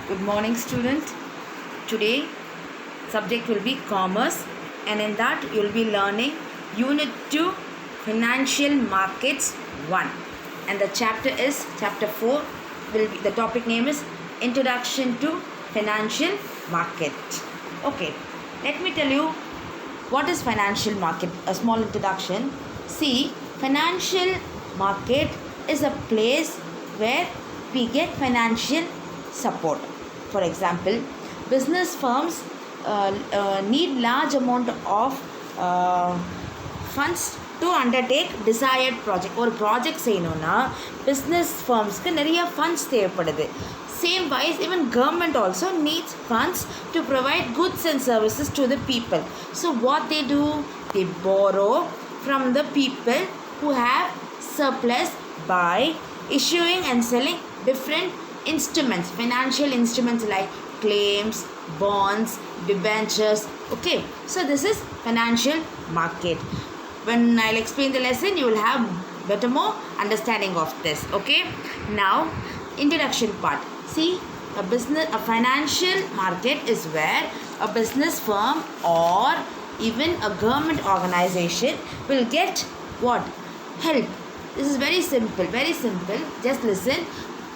Good morning, student. Today, subject will be commerce, and in that you will be learning Unit 2 Financial Markets 1, and the chapter is chapter 4. The topic name is Introduction to Financial Market. Okay, let me tell you what is financial market. A small introduction. See, financial market is a place where we get financial support. For example, business firms need large amount of funds to undertake desired project. ஒரு project செய்யணும்னா business firmsக்கு நிறைய funds தேவைப்படுது. Same wise, even government also needs funds to provide goods and services to the people. So what they do? They borrow from the people who have surplus by issuing and selling different instruments, financial instruments like claims, bonds, debentures. Okay, so this is financial market. When I'll explain the lesson, you will have better more understanding of this. Okay, now introduction part. See, a financial market is where a business firm or even a government organization will get what? Help. This is very simple, very simple. Just listen.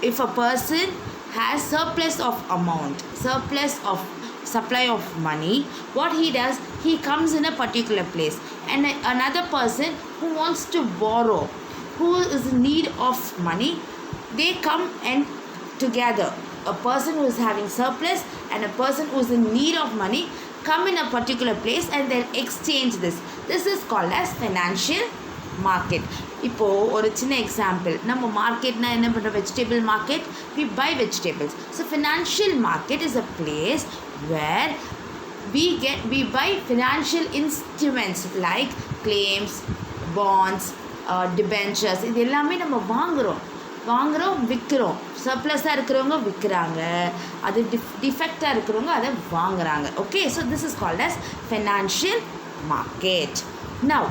If a person has surplus of amount, surplus of supply of money, what he does, he comes in a particular place, and another person who wants to borrow, who is in need of money, they come and together, a person who is having surplus and a person who is in need of money come in a particular place and then exchange this. This is called as financial market. இப்போது ஒரு சின்ன example, நம்ம மார்க்கெட்னா என்ன பண்ணுறோம்? Vegetable market, we buy vegetables. So financial market is a place where we buy financial instruments like claims, bonds, debentures. இது எல்லாமே நம்ம வாங்குகிறோம் விற்கிறோம். சர்ப்ளஸாக இருக்கிறவங்க விற்கிறாங்க, அது டிஃபெக்டாக இருக்கிறவங்க அதை வாங்குறாங்க. Okay, so this is called as financial market. Now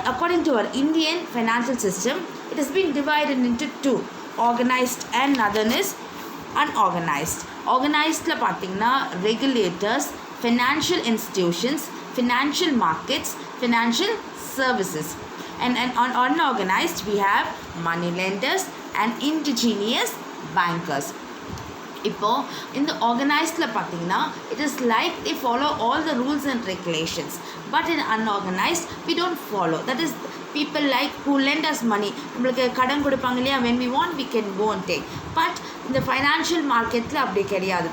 according to our Indian financial system, it has been divided into two, organized and another is unorganized. Organizedல பார்த்தீங்கன்னா regulators, financial institutions, financial markets, financial services. And on unorganized we have money lenders and indigenous bankers. இப்போது இந்த ஆர்கனைஸ்டில் பார்த்தீங்கன்னா it is like they follow all the rules and regulations, but in unorganized we don't follow. That is, people like who lend us money, நம்மளுக்கு கடன் கொடுப்பாங்க இல்லையா, when we want we can go and take. But இந்த financial மார்க்கெட்டில் அப்படி கிடையாது.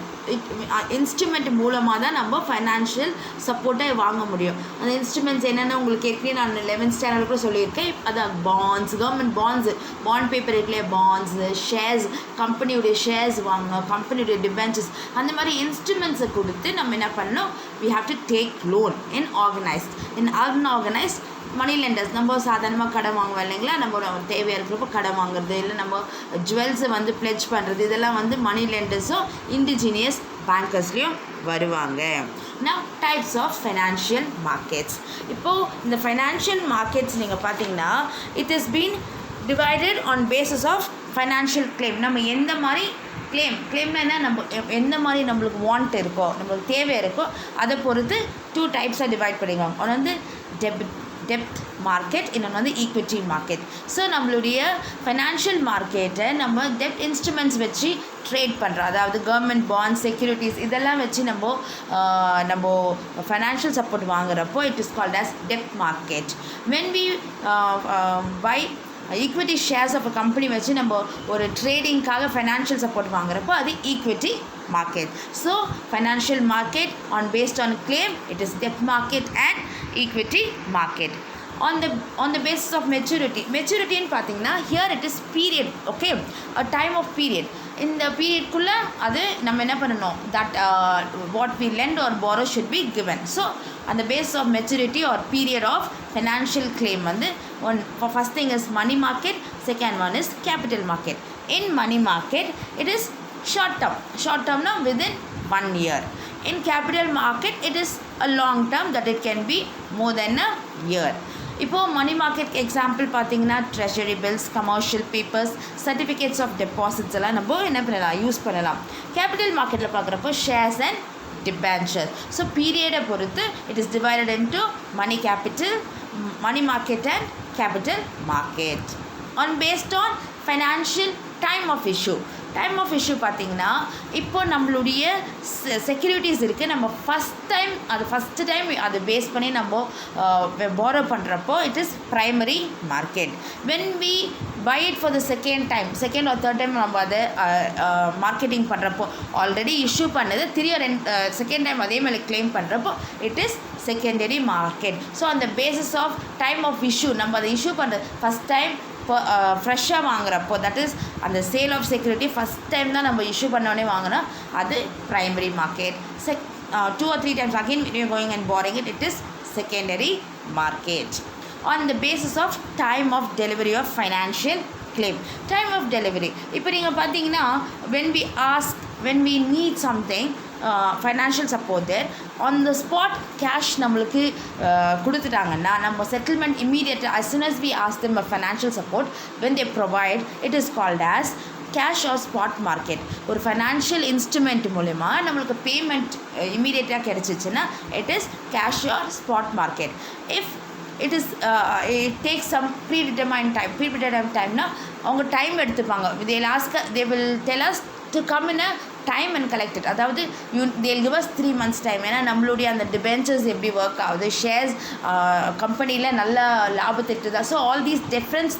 Instrument மூலமாக தான் நம்ம ஃபைனான்ஷியல் சப்போர்ட்டை வாங்க முடியும். அந்த இன்ஸ்ட்ருமெண்ட்ஸ் என்னென்ன உங்களுக்கு ஏற்கனவே நான் 11th ஸ்டாண்டர்ட் கூட சொல்லியிருக்கேன். அதான் bonds, government bonds, bond paper இருக்குல்லையே, பாண்ட்ஸு, ஷேர்ஸ், கம்பெனியுடைய ஷேர்ஸ் வாங்கணும், கம்பெனியுடைய டிபென்ச்சர்ஸ், அந்த மாதிரி இன்ஸ்ட்ருமெண்ட்ஸை கொடுத்து நம்ம என்ன பண்ணணும்? we have to take loan in organized. in unorganized, money lenders, நம்ம சாதாரணமாக கடன் வாங்குவோம் இல்லைங்களா, நம்ம தேவையாக இருக்கிறப்போ கடன் வாங்குறது, இல்லை நம்ம ஜுவல்ஸை வந்து பிளெட்ஜ் பண்ணுறது, இதெல்லாம் வந்து மணி லெண்டர்ஸும் இண்டிஜினியஸ் பேங்கர்ஸ்லேயும் வருவாங்க. Now types of financial markets. இப்போது இந்த ஃபைனான்ஷியல் மார்க்கெட்ஸ் நீங்கள் பார்த்தீங்கன்னா it is been divided on basis of financial claim. நம்ம எந்த மாதிரி கிளைம்னா என்ன, நம்ம எந்த மாதிரி நம்மளுக்கு வாண்ட் இருக்கோ, நம்மளுக்கு தேவை இருக்கோ, அதை பொறுத்து டூ டைப்ஸாக டிவைட் பண்ணிடுவாங்க. ஒன்று வந்து டெப்த் மார்க்கெட், இன்னொன்று வந்து ஈக்விட்டி மார்க்கெட். ஸோ நம்மளுடைய ஃபைனான்ஷியல் மார்க்கெட்டை நம்ம டெப்ட் இன்ஸ்ட்ருமெண்ட்ஸ் வச்சு ட்ரேட் பண்ணுறோம். அதாவது கவர்மெண்ட் பாண்ட்ஸ், செக்யூரிட்டிஸ், இதெல்லாம் வச்சு நம்ம ஃபைனான்ஷியல் சப்போர்ட் வாங்குறப்போ இட் இஸ் கால்ட் ஆஸ் டெப்த் market. When we buy equity shares of a company வச்சு நம்ம ஒரு ட்ரேடிங்காக ஃபைனான்ஷியல் சப்போர்ட் வாங்குறப்போ அது equity market. So financial market based on claim, it is debt market and equity market. On the basis of maturity ன்னு பார்த்தீங்கன்னா here it is period. Okay, a time of period. இந்த பீரியட்குள்ளே அது நம்ம என்ன பண்ணணும், that what we lend or borrow should be given. So on the basis of maturity or period of financial claim வந்து first thing is money market, second one is capital market. In money market it is short term now within 1 year. In capital market it is a long term, that it can be more than a year. இப்போது money market example பார்த்தீங்கன்னா treasury bills, commercial papers, certificates of deposits எல்லாம் நம்ம என்ன பண்ணலாம், use பண்ணலாம். Capital மார்க்கெட்டில் பார்க்குறப்போ shares and debentures. So period பொறுத்து it is divided into money capital, money market and capital market on based on financial time of issue. Time of issue பார்த்திங்கன்னா இப்போ நம்மளுடைய செக்யூரிட்டிஸ் இருக்குது, நம்ம ஃபஸ்ட்டு டைம் அது பேஸ் பண்ணி நம்ம borrow பண்ணுறப்போ it is primary market. When we buy it for the second or third time நம்ம அதை மார்க்கெட்டிங் பண்ணுறப்போ ஆல்ரெடி இஷ்யூ பண்ணது செகண்ட் டைம் அதே மாதிரி கிளைம் பண்ணுறப்போ it is secondary market. So அந்த basis of time of issue நம்ம அதை இஷ்யூ பண்ணுறது ஃபஸ்ட் டைம் ஃப்ரெஷ்ஷாக வாங்குறப்போ, தட் இஸ் அந்த sale of security first time தான் நம்ம இஷ்யூ பண்ணோடனே வாங்கினா அது primary market. 2 or 3 times again when you're going and borrowing it, it is secondary market. On the basis of time of delivery of financial claim. Time of delivery, இப்போ நீங்கள் பார்த்தீங்கன்னா when we need something financial support there, on the spot cash நம்மளுக்கு கொடுத்துட்டாங்கன்னா நம்ம settlement immediate as soon as we ask them a financial support, when they provide, it is called as cash or spot market. ஒரு financial instrument மூலிமா நம்மளுக்கு payment இமீடியட்டாக கிடச்சிச்சின்னா it is cash or spot market. If it takes some predetermined timeனா அவங்க time எடுத்துப்பாங்க. they will tell us to come in a time and collect it. அதாவது they'll give us 3 months time. ஏன்னா நம்மளுடைய அந்த டிபென்ச்சர்ஸ் எப்படி ஒர்க் ஆகுது, shares கம்பெனியில் நல்ல லாபத்தை எட்டுதா, so all these difference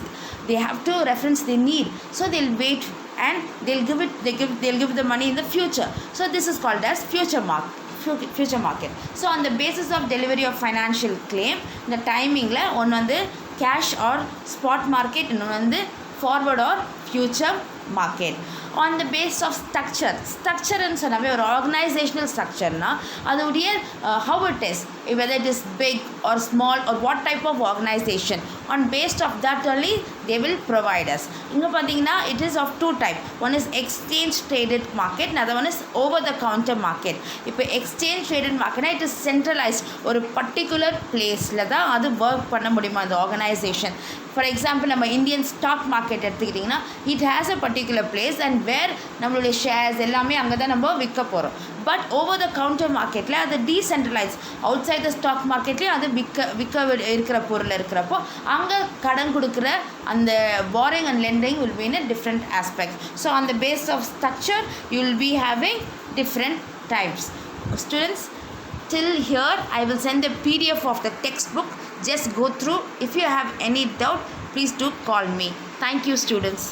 they have to reference they need, so they'll wait and they'll give the money in the future. So this is called as future market. So on the basis of delivery of financial claim, the timing la one வந்து cash or spot market, இன்னொன்று வந்து forward or future market. On the basis of structure ன்னு சொன்னாவே ஒரு organisational ஸ்ட்ரக்சர்னா அதோடைய how it is, whether it is big or small or what type of organization, on based of that only they will provide us. இங்கே பார்த்தீங்கன்னா it is of 2 type. One is exchange traded market, another one is over the counter market. இப்போ exchange traded market it is centralized, ஒரு particular placeல தான் அது work பண்ண முடியுமா அந்த organisation. For example நம்ம இந்தியன் ஸ்டாக் மார்க்கெட் எடுத்துக்கிட்டிங்கன்னா it has a particular place and where நம்மளுடைய ஷேர்ஸ் எல்லாமே அங்கே தான் நம்ம விற்க போகிறோம். பட் ஓவர் த கவுண்டர் மார்க்கெட்டில் அது decentralise, outside the stock மார்க்கெட்லேயும் அது விற்க இருக்கிற பொருள் இருக்கிறப்போ அங்கே கடன் கொடுக்குற அந்த borrowing and lending will be in a different aspect. So on the basis of structure you will be having different types. Students, till here I will send the PDF of the textbook. Just go through. If you have any doubt, please do call me. Thank you, students.